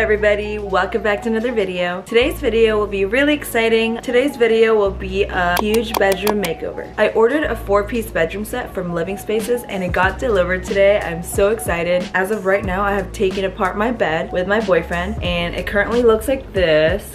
everybody? Welcome back to another video. Today's video will be really exciting. Today's video will be a huge bedroom makeover. I ordered a 4-piece bedroom set from Living Spaces and it got delivered today. I'm so excited. As of right now, I have taken apart my bed with my boyfriend and it currently looks like this.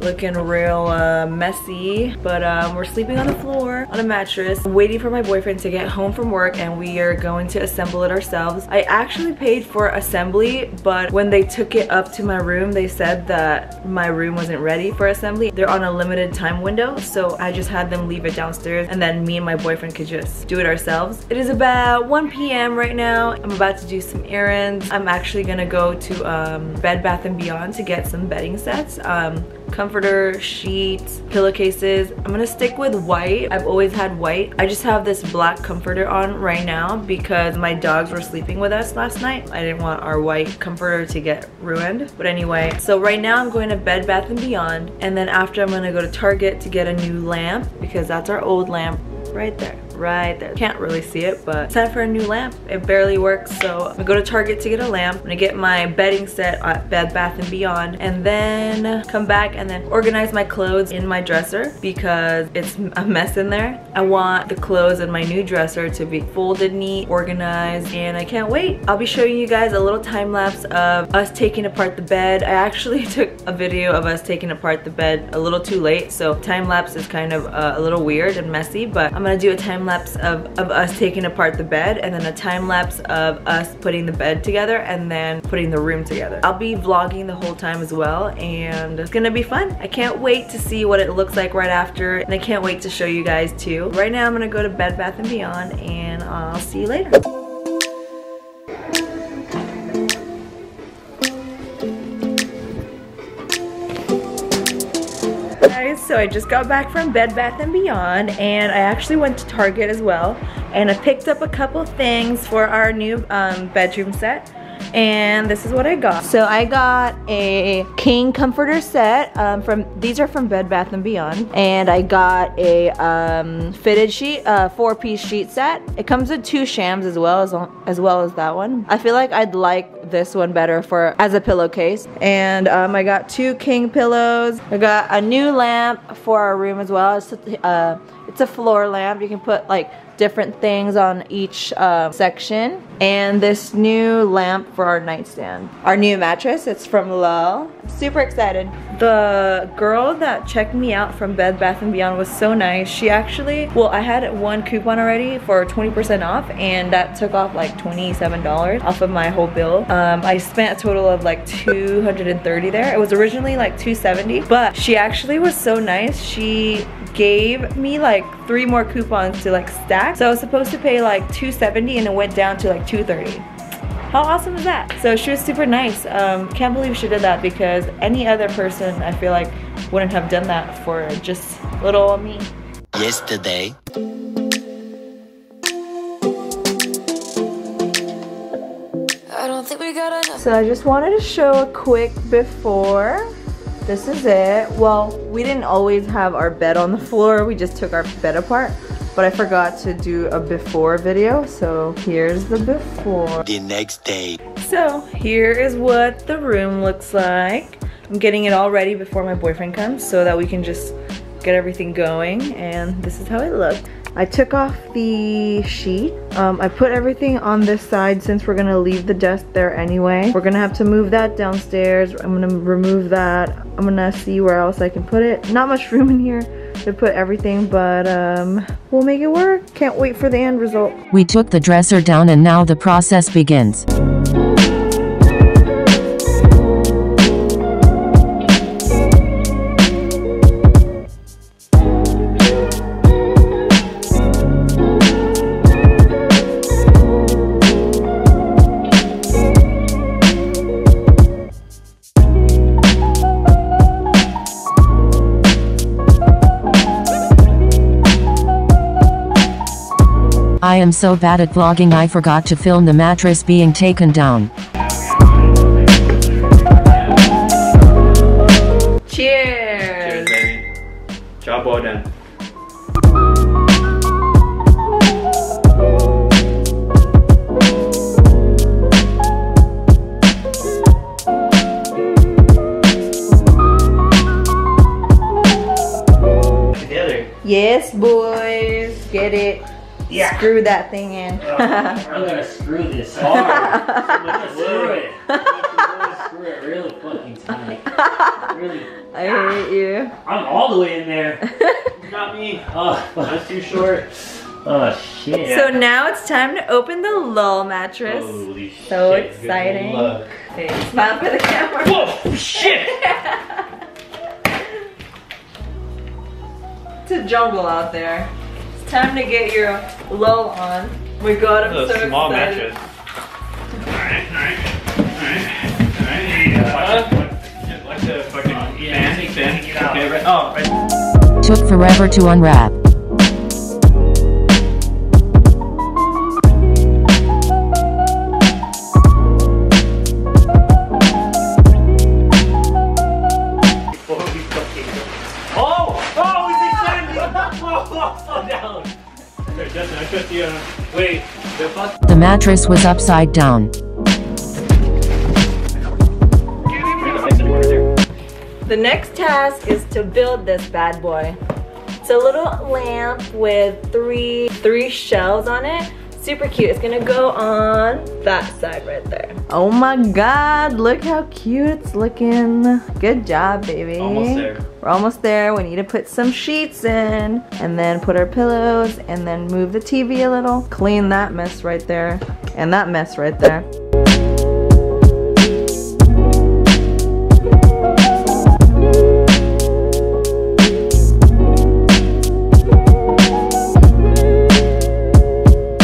Looking real messy, but we're sleeping on the floor on a mattress. I'm waiting for my boyfriend to get home from work and we are going to assemble it ourselves. I actually paid for assembly, but when they took it up to my room, they said that my room wasn't ready for assembly. They're on a limited time window, so I just had them leave it downstairs and then me and my boyfriend could just do it ourselves. It is about 1 p.m. right now. I'm about to do some errands. I'm actually gonna go to Bed Bath & Beyond to get some bedding sets. Comforter, sheets, pillowcases. I'm gonna stick with white. I've always had white. I just have this black comforter on right now because my dogs were sleeping with us last night. I didn't want our white comforter to get ruined. But anyway, so right now I'm going to Bed Bath & Beyond, and then after I'm gonna go to Target to get a new lamp because that's our old lamp right there. Right there. Can't really see it, but it's time for a new lamp. It barely works, so I'm gonna go to Target to get a lamp. I'm gonna get my bedding set at Bed Bath & Beyond and then come back and then organize my clothes in my dresser because it's a mess in there. I want the clothes in my new dresser to be folded neat, organized, and I can't wait. I'll be showing you guys a little time lapse of us taking apart the bed. I actually took a video of us taking apart the bed a little too late, so time lapse is kind of a little weird and messy, but I'm gonna do a time lapse of us taking apart the bed and then a time lapse of us putting the bed together and then putting the room together. I'll be vlogging the whole time as well and it's gonna be fun. I can't wait to see what it looks like right after and I can't wait to show you guys too. Right now I'm gonna go to Bed Bath & Beyond and I'll see you later. So I just got back from Bed Bath & Beyond and I actually went to Target as well and I picked up a couple things for our new bedroom set and this is what I got. So I got a king comforter set these are from Bed Bath & Beyond, and I got a fitted sheet, 4-piece sheet set. It comes with 2 shams as well as that one. I feel like I'd like this one better as a pillowcase. And I got 2 king pillows. I got a new lamp for our room as well. It's a floor lamp. You can put like different things on each section, and this new lamp for our nightstand. Our new mattress, it's from Lull. I'm super excited. The girl that checked me out from Bed Bath & Beyond was so nice. She actually, well, I had one coupon already for 20% off and that took off like $27 off of my whole bill. I spent a total of like $230 there. It was originally like $270, but she actually was so nice. She gave me like 3 more coupons to like stack. So I was supposed to pay like $270 and it went down to like $230. How awesome is that? So she was super nice. Can't believe she did that because any other person I feel like wouldn't have done that for just little me. Yesterday. I don't think we got enough. So I just wanted to show a quick before. This is it. Well, we didn't always have our bed on the floor. We just took our bed apart. But I forgot to do a before video, so here's the before. The next day. So here is what the room looks like. I'm getting it all ready before my boyfriend comes so that we can just get everything going, and this is how it looked. I took off the sheet. I put everything on this side since we're gonna leave the desk there anyway. We're gonna have to move that downstairs. I'm gonna remove that. I'm gonna see where else I can put it. Not much room in here to put everything, but we'll make it work. Can't wait for the end result. We took the dresser down and now the process begins. I am so bad at vlogging, I forgot to film the mattress being taken down. Cheers! Cheers, baby. Job well done. Yes, boys. Get it. Yeah. Screw that thing in. I'm gonna screw this hard. I'm gonna screw it. I'm gonna screw it really fucking tight. Really. I hate you. I'm all the way in there. Not me. Oh, That's too short. oh shit. So now it's time to open the Lull mattress. Holy shit. So good exciting. luck. Okay, smile for the camera. Whoa, shit! It's a jungle out there. It's time to get your Lull on. Oh my god, I'm This is so a small excited. mattress. Alright. Like the fucking fan. Okay, right. Oh, right. Took forever to unwrap. Slow down. Okay, Justin, I put the, wait, the fuck? The mattress was upside down. The next task is to build this bad boy. It's a little lamp with three shells on it. Super cute. It's gonna go on that side right there. Oh my god, look how cute it's looking. Good job, baby. Almost there. We're almost there. We need to put some sheets in and then put our pillows and then move the TV a little. Clean that mess right there and that mess right there.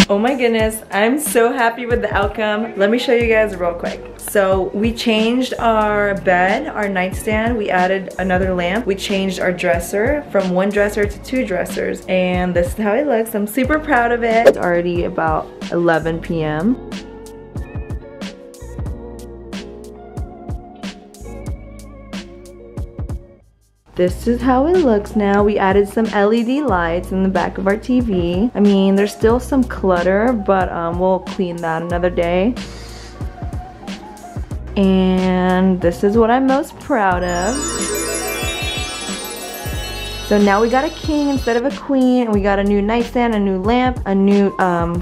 Oh my goodness, I'm so happy with the outcome. Let me show you guys real quick. So we changed our bed, our nightstand. We added another lamp. We changed our dresser from 1 dresser to 2 dressers. And this is how it looks. I'm super proud of it. It's already about 11 p.m. This is how it looks now. We added some LED lights in the back of our TV. I mean, there's still some clutter, but we'll clean that another day. And this is what I'm most proud of. So now we got a king instead of a queen, and we got a new nightstand, a new lamp, a new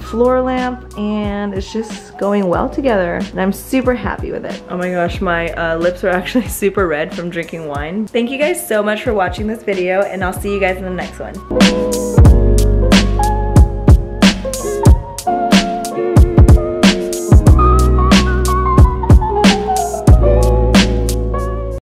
floor lamp, and it's just going well together. And I'm super happy with it. Oh my gosh, my lips are actually super red from drinking wine. Thank you guys so much for watching this video, and I'll see you guys in the next one.